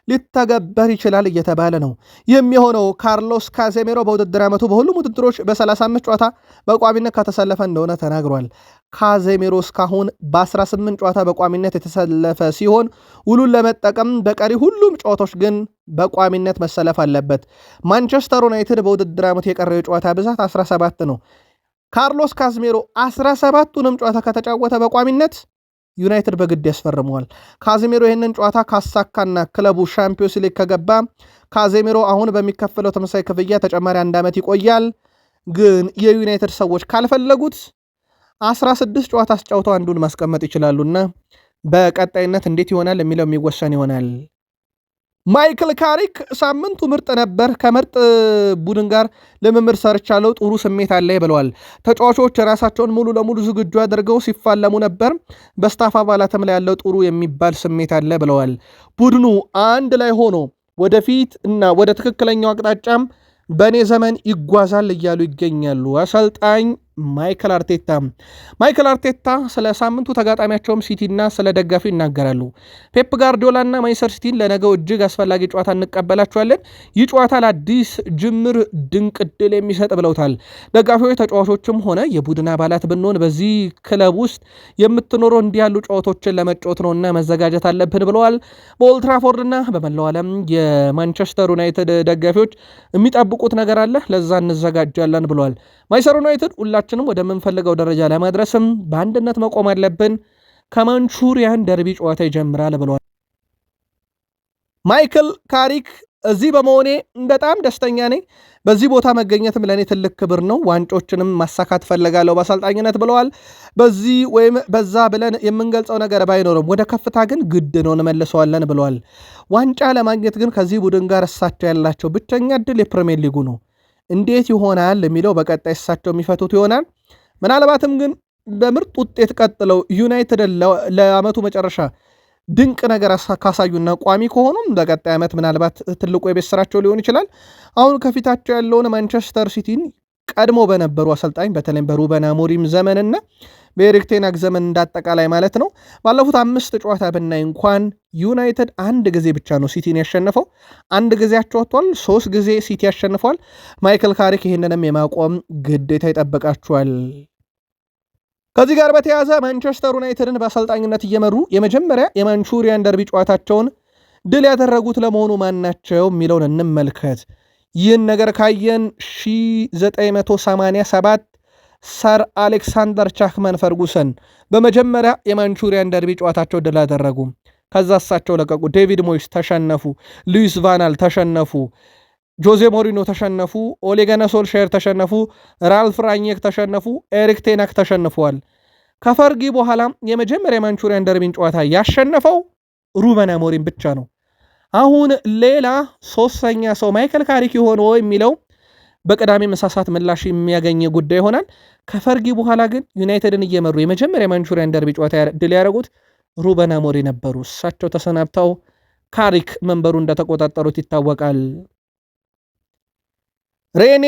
ሊተገበር ይችላል እየተባለ ነው። የሚሆነው ካርሎስ ካዜሜሮ በውድድር ዓመቱ በሁሉም ውድድሮች በ35 ጨዋታ በቋሚነት ከተሰለፈ እንደሆነ ተናግሯል። ካዜሜሮ እስካሁን በ18 ጨዋታ በቋሚነት የተሰለፈ ሲሆን ውሉን ለመጠቀም በቀሪ ሁሉም ጨዋታዎች ግን በቋሚነት መሰለፍ አለበት። ማንቸስተር ዩናይትድ በውድድር ዓመቱ የቀረው የጨዋታ ብዛት 17 ነው። ካርሎስ ካዝሜሮ 17ቱንም ጨዋታ ከተጫወተ በቋሚነት ዩናይትድ በግድ ያስፈርመዋል። ካዝሜሮ ይህንን ጨዋታ ካሳካና ክለቡ ሻምፒዮንስ ሊግ ከገባ ካዝሜሮ አሁን በሚከፈለው ተመሳሳይ ክፍያ ተጨማሪ 1 ዓመት ይቆያል። ግን የዩናይትድ ሰዎች ካልፈለጉት 16 ጨዋታ አስጫውተው አንዱን ማስቀመጥ ይችላሉና በቀጣይነት እንዴት ይሆናል የሚለው የሚወሰን ይሆናል። ማይክል ካሪክ ሳምንቱ ምርጥ ነበር። ከምርጥ ቡድን ጋር ልምምድ ሰርቻለሁ፣ ጥሩ ስሜት አለ ብለዋል። ተጫዋቾች ራሳቸውን ሙሉ ለሙሉ ዝግጁ አድርገው ሲፋለሙ ነበር። በስታፍ አባላትም ላይ ያለው ጥሩ የሚባል ስሜት አለ ብለዋል። ቡድኑ አንድ ላይ ሆኖ ወደፊት እና ወደ ትክክለኛው አቅጣጫም በእኔ ዘመን ይጓዛል እያሉ ይገኛሉ አሰልጣኝ ማይክል አርቴታ ስለ ሳምንቱ ተጋጣሚያቸውም ሲቲና ስለ ደጋፊ ይናገራሉ። ፔፕ ጋርዲዮላና ማንቸስተር ሲቲን ለነገው እጅግ አስፈላጊ ጨዋታ እንቀበላቸዋለን። ይህ ጨዋታ ለአዲስ ጅምር ድንቅ ድል የሚሰጥ ብለውታል። ደጋፊዎች፣ ተጫዋቾችም ሆነ የቡድን አባላት ብንሆን በዚህ ክለብ ውስጥ የምትኖረው እንዲህ ያሉ ጨዋታዎችን ለመጫወት ነውና መዘጋጀት አለብን ብለዋል። በኦልትራፎርድና በመላው ዓለም የማንቸስተር ዩናይትድ ደጋፊዎች የሚጠብቁት ነገር አለ፣ ለዛ እንዘጋጃለን ብለዋል። ማንቸስተር ዩናይትድ ሁላችንም ወደምንፈልገው ደረጃ ለማድረስም በአንድነት መቆም አለብን። ከማንቹሪያን ደርቢ ጨዋታ ይጀምራል ብለዋል። ማይክል ካሪክ እዚህ በመሆኔ በጣም ደስተኛ ነኝ። በዚህ ቦታ መገኘትም ለእኔ ትልቅ ክብር ነው። ዋንጮችንም ማሳካት ፈልጋለሁ በአሰልጣኝነት ብለዋል። በዚህ ወይም በዛ ብለን የምንገልጸው ነገር ባይኖርም ወደ ከፍታ ግን ግድ ነው እንመልሰዋለን ብለዋል። ዋንጫ ለማግኘት ግን ከዚህ ቡድን ጋር እሳቸው ያላቸው ብቸኛ እድል የፕሪሚየር ሊጉ ነው። እንዴት ይሆናል የሚለው በቀጣይ እሳቸው የሚፈቱት ይሆናል። ምናልባትም ግን በምርጥ ውጤት ቀጥለው ዩናይትድ ለዓመቱ መጨረሻ ድንቅ ነገር ካሳዩና ቋሚ ከሆኑም በቀጣይ ዓመት ምናልባት ትልቁ የቤት ስራቸው ሊሆን ይችላል። አሁን ከፊታቸው ያለውን ማንቸስተር ሲቲን ቀድሞ በነበሩ አሰልጣኝ በተለይም በሩበን አሞሪም ዘመንና በኤሪክ ቴን ሃግ ዘመን እንዳጠቃላይ ማለት ነው ባለፉት 5 ጨዋታ ብናይ እንኳን ዩናይትድ አንድ ጊዜ ብቻ ነው ሲቲን ያሸነፈው። አንድ ጊዜ አቻውቷል። 3 ጊዜ ሲቲ ያሸንፏል። ማይክል ካሪክ ይህንንም የማቆም ግዴታ ይጠብቃቸዋል። ከዚህ ጋር በተያያዘ ማንቸስተር ዩናይትድን በአሰልጣኝነት እየመሩ የመጀመሪያ የማንቹሪያን ደርቢ ጨዋታቸውን ድል ያደረጉት ለመሆኑ ማናቸው የሚለውን እንመልከት። ይህን ነገር ካየን 1987 ሰር አሌክሳንደር ቻክማን ፈርጉሰን በመጀመሪያ የማንቹሪያን ደርቢ ጨዋታቸው ድል አደረጉ። ከዛ እሳቸው ለቀቁ። ዴቪድ ሞይስ ተሸነፉ። ሉዊስ ቫናል ተሸነፉ። ጆዜ ሞሪኖ ተሸነፉ። ኦሌጋና ሶልሻየር ተሸነፉ። ራልፍ ራኒክ ተሸነፉ። ኤሪክ ቴን ሃግ ተሸንፈዋል። ከፈርጊ በኋላ የመጀመሪያ የማንቹሪያን ደርቢን ጨዋታ ያሸነፈው ሩበን አሞሪም ብቻ ነው። አሁን ሌላ ሶስተኛ ሰው ማይክል ካሪክ የሆነ የሚለው በቅዳሜ መሳሳት ምላሽ የሚያገኝ ጉዳይ ይሆናል። ከፈርጊ በኋላ ግን ዩናይትድን እየመሩ የመጀመሪያ የማንቹሪያን ደርቢ ጨዋታ ድል ያደረጉት ሩበን አሞሪም ነበሩ። እሳቸው ተሰናብተው ካሪክ መንበሩ እንደተቆጣጠሩት ይታወቃል። ሬኔ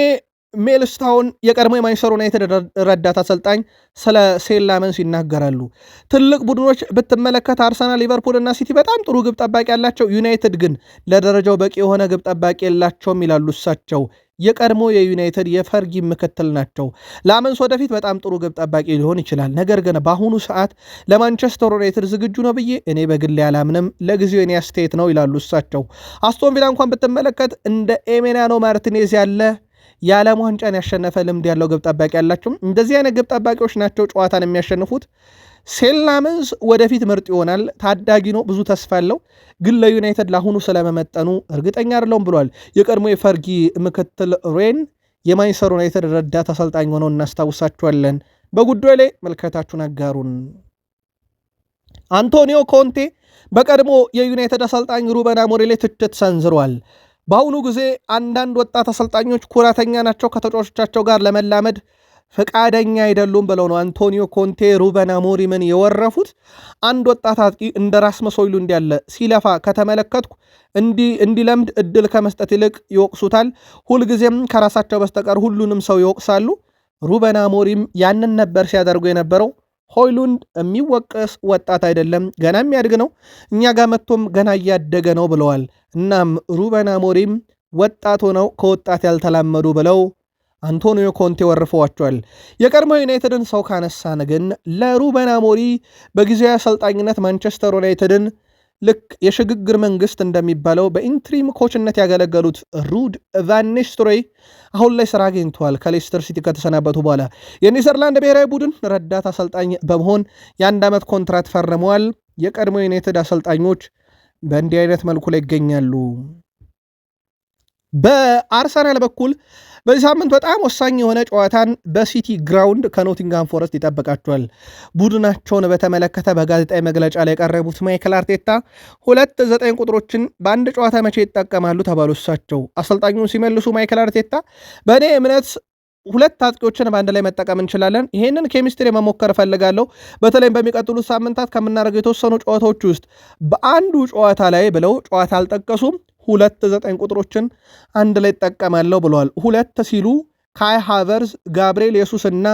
ሜልስታውን የቀድሞ የማንቸስተር ዩናይትድ ረዳት አሰልጣኝ ስለ ሴላመንስ ይናገራሉ። ትልቅ ቡድኖች ብትመለከት አርሰናል፣ ሊቨርፑል እና ሲቲ በጣም ጥሩ ግብ ጠባቂ ያላቸው፣ ዩናይትድ ግን ለደረጃው በቂ የሆነ ግብ ጠባቂ የላቸውም ይላሉ እሳቸው። የቀድሞ የዩናይትድ የፈርጊ ምክትል ናቸው። ላመንስ ወደፊት በጣም ጥሩ ግብ ጠባቂ ሊሆን ይችላል፣ ነገር ግን በአሁኑ ሰዓት ለማንቸስተር ዩናይትድ ዝግጁ ነው ብዬ እኔ በግሌ አላምንም፣ ለጊዜው የኔ አስተያየት ነው ይላሉ እሳቸው። አስቶን ቪላ እንኳን ብትመለከት እንደ ኤሜሊያኖ ማርቲኔዝ ያለ የዓለም ዋንጫን ያሸነፈ ልምድ ያለው ግብ ጠባቂ ያላቸው እንደዚህ አይነት ግብ ጠባቂዎች ናቸው ጨዋታን የሚያሸንፉት። ሴላመንስ ወደፊት ምርጥ ይሆናል፣ ታዳጊ ነው፣ ብዙ ተስፋ አለው፣ ግን ለዩናይትድ ለአሁኑ ስለመመጠኑ እርግጠኛ አይደለሁም ብሏል። የቀድሞ የፈርጊ ምክትል ሬን የማንቸስተር ዩናይትድ ረዳት አሰልጣኝ ሆነው እናስታውሳቸዋለን። በጉዳዩ ላይ መልከታችሁን አጋሩን። አንቶኒዮ ኮንቴ በቀድሞ የዩናይትድ አሰልጣኝ ሩበን አሞሪም ላይ ትችት ሰንዝሯል። በአሁኑ ጊዜ አንዳንድ ወጣት አሰልጣኞች ኩራተኛ ናቸው፣ ከተጫዋቾቻቸው ጋር ለመላመድ ፈቃደኛ አይደሉም ብለው ነው አንቶኒዮ ኮንቴ ሩበን አሞሪምን የወረፉት። አንድ ወጣት አጥቂ እንደ ራስመስ ሆይሉንድ ያለ ሲለፋ ከተመለከትኩ እንዲለምድ እድል ከመስጠት ይልቅ ይወቅሱታል። ሁልጊዜም ከራሳቸው በስተቀር ሁሉንም ሰው ይወቅሳሉ። ሩበን አሞሪም ያንን ነበር ሲያደርጉ የነበረው። ሆይሉንድ የሚወቀስ ወጣት አይደለም፣ ገና የሚያድግ ነው፣ እኛ ጋር መጥቶም ገና እያደገ ነው ብለዋል። እናም ሩበን አሞሪም ወጣት ሆነው ከወጣት ያልተላመዱ ብለው አንቶኒዮ ኮንቴ ወርፈዋቸዋል። የቀድሞ ዩናይትድን ሰው ካነሳን ግን ለሩበን አሞሪም በጊዜያዊ አሰልጣኝነት ማንቸስተር ዩናይትድን ልክ የሽግግር መንግስት እንደሚባለው በኢንትሪም ኮችነት ያገለገሉት ሩድ ቫን ኒስተልሮይ አሁን ላይ ስራ አግኝተዋል። ከሌስተር ሲቲ ከተሰናበቱ በኋላ የኔዘርላንድ ብሔራዊ ቡድን ረዳት አሰልጣኝ በመሆን የ1 ዓመት ኮንትራት ፈርመዋል። የቀድሞ ዩናይትድ አሰልጣኞች በእንዲህ አይነት መልኩ ላይ ይገኛሉ። በአርሰናል በኩል በዚህ ሳምንት በጣም ወሳኝ የሆነ ጨዋታን በሲቲ ግራውንድ ከኖቲንግሃም ፎረስት ይጠብቃቸዋል። ቡድናቸውን በተመለከተ በጋዜጣዊ መግለጫ ላይ የቀረቡት ማይክል አርቴታ 2-9 ቁጥሮችን በአንድ ጨዋታ መቼ ይጠቀማሉ ተባሉ። እሳቸው አሰልጣኙን ሲመልሱ ማይክል አርቴታ በእኔ እምነት 2 አጥቂዎችን በአንድ ላይ መጠቀም እንችላለን፣ ይሄንን ኬሚስትሪ መሞከር እፈልጋለሁ፣ በተለይም በሚቀጥሉት ሳምንታት ከምናደርገው የተወሰኑ ጨዋታዎች ውስጥ በአንዱ ጨዋታ ላይ ብለው ጨዋታ አልጠቀሱም። 2-9 ቁጥሮችን አንድ ላይ ይጠቀማለሁ ብለዋል። 2 ሲሉ ካይ ሃቨርዝ፣ ጋብሪኤል የሱስ እና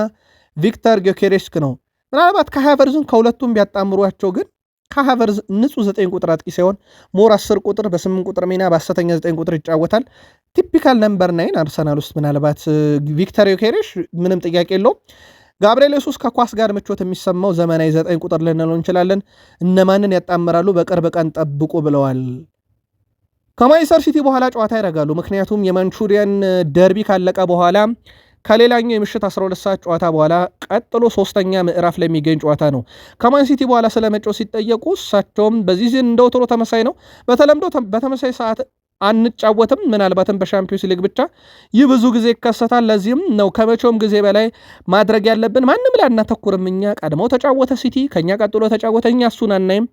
ቪክተር ጊዮኬሬስክ ነው። ምናልባት ካይ ሃቨርዝን ከሁለቱም ቢያጣምሯቸው ግን ካይ ሃቨርዝ ንጹህ 9 ቁጥር አጥቂ ሳይሆን ሞር 10 ቁጥር በ8 ቁጥር ሚና በ10ኛ 9 ቁጥር ይጫወታል። ቲፒካል ነምበር 9 አርሰናል ውስጥ ምናልባት ቪክተር ጊዮኬሬስ ምንም ጥያቄ የለውም። ጋብሪኤል የሱስ ከኳስ ጋር ምቾት የሚሰማው ዘመናዊ 9 ቁጥር ልንለው እንችላለን። እነማንን ያጣምራሉ በቅርብ ቀን ጠብቁ ብለዋል። ከማንቸስተር ሲቲ በኋላ ጨዋታ ያደርጋሉ። ምክንያቱም የማንቹሪያን ደርቢ ካለቀ በኋላ ከሌላኛው የምሽት 12 ሰዓት ጨዋታ በኋላ ቀጥሎ 3ኛ ምዕራፍ ላይ የሚገኝ ጨዋታ ነው። ከማን ሲቲ በኋላ ስለመጫወት ሲጠየቁ እሳቸውም በዚህ እንደወትሮ ተመሳይ ነው፣ በተለምዶ በተመሳይ ሰዓት አንጫወትም፣ ምናልባትም በሻምፒዮንስ ሊግ ብቻ። ይህ ብዙ ጊዜ ይከሰታል። ለዚህም ነው ከመቼውም ጊዜ በላይ ማድረግ ያለብን ማንም ላይ አናተኩርም። እኛ ቀድመው ተጫወተ ሲቲ፣ ከኛ ቀጥሎ ተጫወተ፣ እኛ እሱን አናይም፣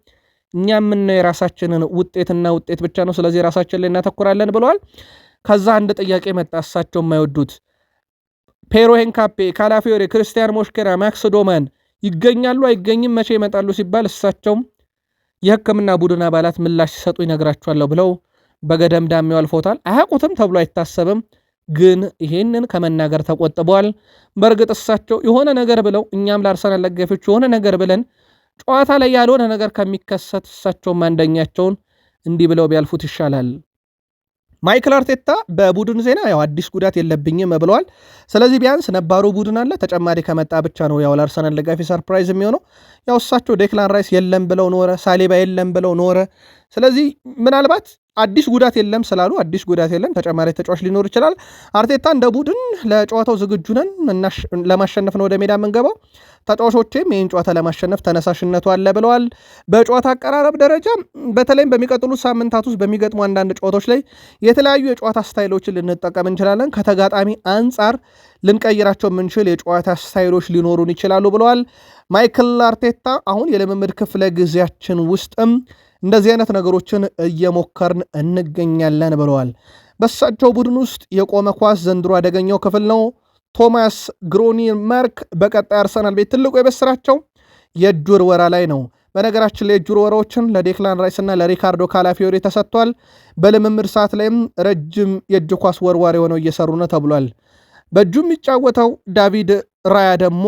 እኛ የምናየው የራሳችንን ውጤትና ውጤት ብቻ ነው፣ ስለዚህ ራሳችን ላይ እናተኩራለን ብለዋል። ከዛ አንድ ጥያቄ መጣ፣ እሳቸው የማይወዱት ፔሮ ሄንካፔ፣ ካላፊዮሪ፣ ክርስቲያን ሞሽኬራ፣ ማክስ ዶማን ይገኛሉ አይገኝም፣ መቼ ይመጣሉ ሲባል እሳቸውም የሕክምና ቡድን አባላት ምላሽ ሲሰጡ ይነግራቸዋለሁ ብለው በገደምዳሜው አልፎታል። አያውቁትም ተብሎ አይታሰብም፣ ግን ይሄንን ከመናገር ተቆጥበዋል። በእርግጥ እሳቸው የሆነ ነገር ብለው እኛም ለአርሰናል ደጋፊዎች የሆነ ነገር ብለን ጨዋታ ላይ ያልሆነ ነገር ከሚከሰት እሳቸውም አንደኛቸውን እንዲህ ብለው ቢያልፉት ይሻላል። ማይክል አርቴታ በቡድን ዜና ያው አዲስ ጉዳት የለብኝም ብለዋል። ስለዚህ ቢያንስ ነባሩ ቡድን አለ፣ ተጨማሪ ከመጣ ብቻ ነው ያው ለአርሰናል ደጋፊ ሰርፕራይዝ የሚሆነው። ያው እሳቸው ዴክላን ራይስ የለም ብለው ኖረ፣ ሳሊባ የለም ብለው ኖረ። ስለዚህ ምናልባት አዲስ ጉዳት የለም ስላሉ አዲስ ጉዳት የለም፣ ተጨማሪ ተጫዋች ሊኖር ይችላል። አርቴታ እንደ ቡድን ለጨዋታው ዝግጁ ነን፣ ለማሸነፍ ነው ወደ ሜዳ የምንገባው፣ ተጫዋቾችም ይህን ጨዋታ ለማሸነፍ ተነሳሽነቱ አለ ብለዋል። በጨዋታ አቀራረብ ደረጃ በተለይም በሚቀጥሉት ሳምንታት ውስጥ በሚገጥሙ አንዳንድ ጨዋታዎች ላይ የተለያዩ የጨዋታ ስታይሎችን ልንጠቀም እንችላለን። ከተጋጣሚ አንጻር ልንቀይራቸው የምንችል የጨዋታ ስታይሎች ሊኖሩን ይችላሉ ብለዋል ማይክል አርቴታ። አሁን የልምምድ ክፍለ ጊዜያችን ውስጥም እንደዚህ አይነት ነገሮችን እየሞከርን እንገኛለን ብለዋል። በሳቸው ቡድን ውስጥ የቆመ ኳስ ዘንድሮ አደገኛው ክፍል ነው። ቶማስ ግሮኒመርክ በቀጣይ አርሰናል ቤት ትልቁ የበስራቸው የእጅ ውርወራ ላይ ነው። በነገራችን ላይ የእጅ ውርወራዎችን ለዴክላን ራይስ እና ለሪካርዶ ካላፊዮሪ ተሰጥቷል። በልምምድ ሰዓት ላይም ረጅም የእጅ ኳስ ወርዋሪ ሆነው እየሰሩ ነው ተብሏል። በእጁ የሚጫወተው ዳቪድ ራያ ደግሞ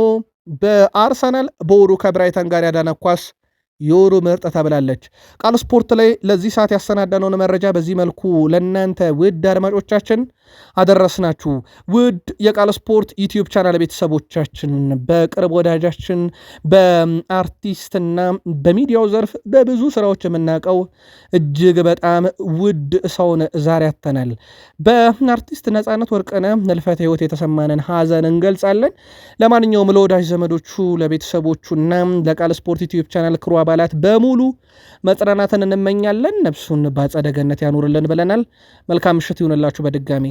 በአርሰናል በወሩ ከብራይተን ጋር ያዳነ ኳስ የወሩ ምርጥ ተብላለች። ቃል ስፖርት ላይ ለዚህ ሰዓት ያሰናዳነውን መረጃ በዚህ መልኩ ለእናንተ ውድ አድማጮቻችን አደረስናችሁ። ውድ የቃል ስፖርት ዩቲዩብ ቻናል ቤተሰቦቻችን በቅርብ ወዳጃችን በአርቲስትና በሚዲያው ዘርፍ በብዙ ስራዎች የምናውቀው እጅግ በጣም ውድ ሰውን ዛሬ ያተናል። በአርቲስት ነፃነት ወርቅነህ ህልፈተ ህይወት የተሰማንን ሀዘን እንገልጻለን። ለማንኛውም ለወዳጅ ዘመዶቹ ለቤተሰቦቹና ለቃል ስፖርት ዩቲዩብ ቻናል ክሩ አባላት በሙሉ መጽናናትን እንመኛለን። ነፍሱን በአጸደ ገነት ያኑርልን ብለናል። መልካም ምሽት ይሁንላችሁ በድጋሚ